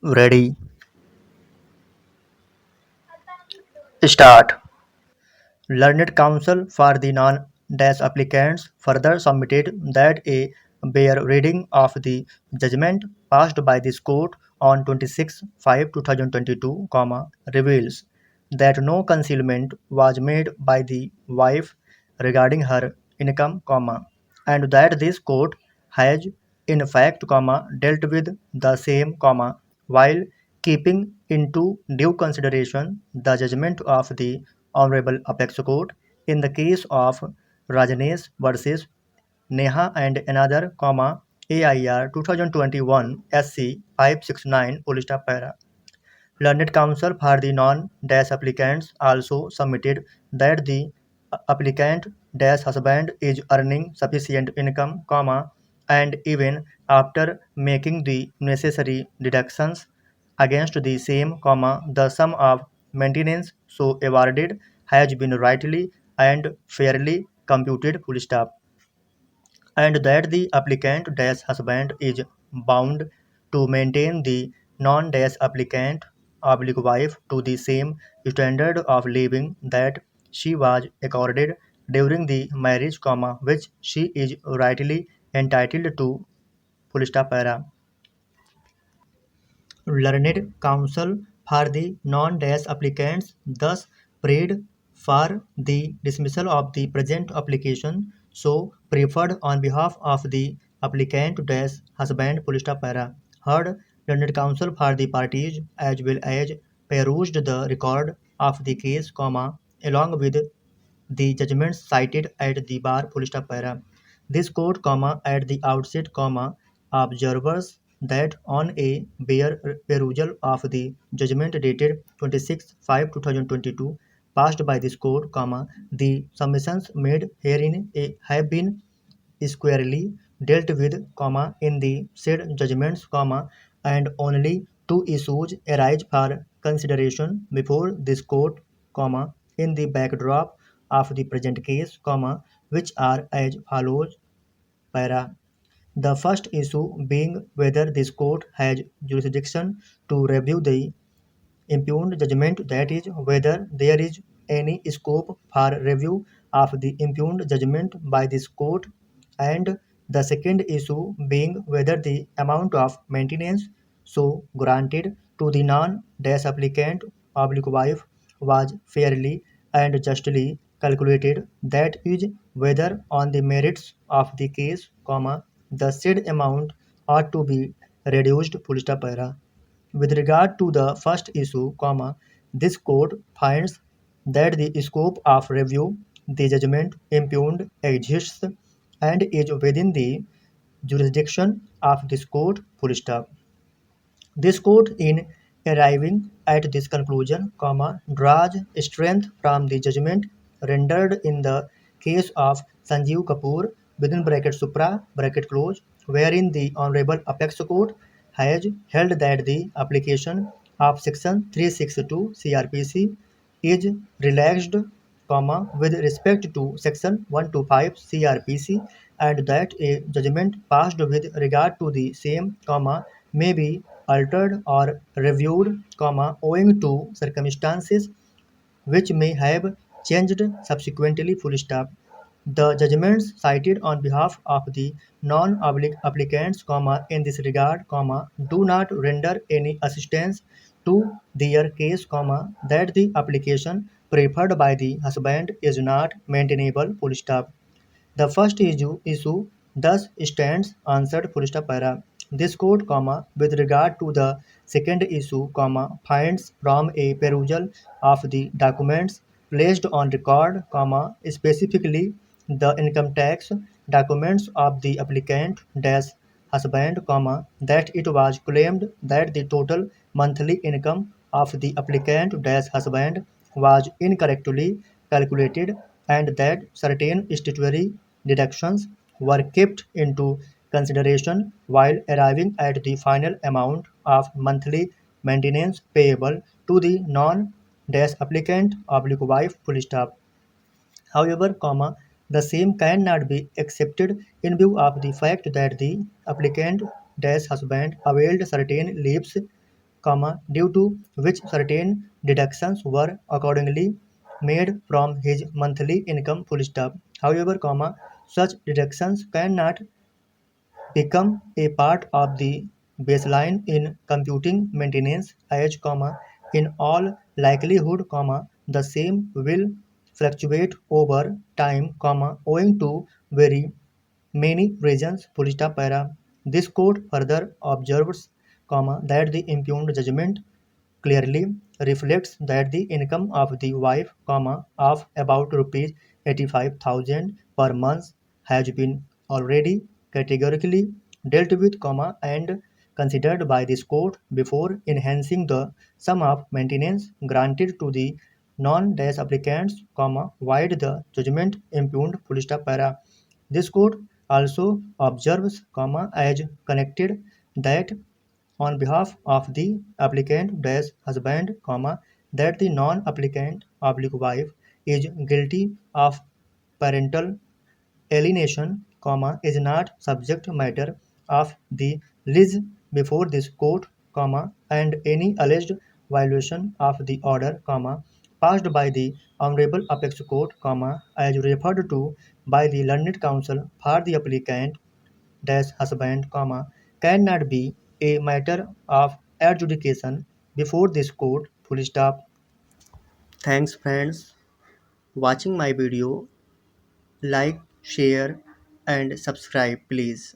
Ready, start. Learned Counsel for the non-dash applicants further submitted that a bare reading of the judgment passed by this court on 26/5/2022, reveals that no concealment was made by the wife regarding her income, and that this court has in fact, dealt with the same, while keeping into due consideration the judgment of the Honorable Apex Court in the case of Rajanesh versus Neha and another, AIR 2021 SC 569 Police Para. Learned counsel for the non-dash applicants also submitted that the applicant dash husband is earning sufficient income, and even after making the necessary deductions against the same, the sum of maintenance so awarded has been rightly and fairly computed, and that the applicant dash husband is bound to maintain the non-dash applicant oblique wife to the same standard of living that she was accorded during the marriage, which she is rightly entitled to, para. Learned counsel for the non-dash applicants thus prayed for the dismissal of the present application, so preferred on behalf of the applicant dash husband, para. Heard learned counsel for the parties as well as perused the record of the case, along with the judgments cited at the bar, para. This court, at the outset, observers that on a bare perusal of the judgment dated 26/5/2022 passed by this court, the submissions made herein have been squarely dealt with, in the said judgments, and only two issues arise for consideration before this court, in the backdrop of the present case, which are as follows, para. The first issue being whether this court has jurisdiction to review the impugned judgment, that is, whether there is any scope for review of the impugned judgment by this court, and the second issue being whether the amount of maintenance so granted to the non-dash applicant oblique wife was fairly and justly calculated, that is, whether on the merits of the case, the said amount ought to be reduced, para. With regard to the first issue, this court finds that the scope of review the judgment impugned exists and is within the jurisdiction of this court, This court, in arriving at this conclusion, draws strength from the judgment rendered in the case of Sanjeev Kapoor (Supra), wherein the Honorable Apex Court has held that the application of Section 362 CRPC is relaxed, with respect to Section 125 CRPC, and that a judgment passed with regard to the same, may be altered or reviewed, owing to circumstances which may have changed subsequently, The judgments cited on behalf of the non-applicants, in this regard, do not render any assistance to their case, that the application preferred by the husband is not maintainable, The first issue thus stands answered, para. This court, with regard to the second issue, finds from a perusal of the documents placed on record, specifically the income tax documents of the applicant dash husband, that it was claimed that the total monthly income of the applicant dash husband was incorrectly calculated, and that certain statutory deductions were kept into consideration while arriving at the final amount of monthly maintenance payable to the non-dash applicant oblique wife, However, the same cannot be accepted in view of the fact that the applicant dash husband availed certain leaves due to which certain deductions were accordingly made from his monthly income, full stop. However, such deductions cannot become a part of the baseline in computing maintenance as, in all likelihood, the same will fluctuate over time, owing to very many reasons, full stop para. This quote further observes, that the impugned judgment clearly reflects that the income of the wife, of about rupees 85,000 per month has been already categorically dealt with, and considered by this court before enhancing the sum of maintenance granted to the non-dash applicants, while the judgment impugned, full stop para. This court also observes, as connected, that on behalf of the applicant dash husband, that the non-applicant oblique wife is guilty of parental alienation, is not subject matter of the lease before this court, and any alleged violation of the order, passed by the Honorable Apex Court, as referred to by the learned counsel for the applicant dash husband, cannot be a matter of adjudication before this court, full stop. Thanks friends watching my video. Like, share and subscribe please.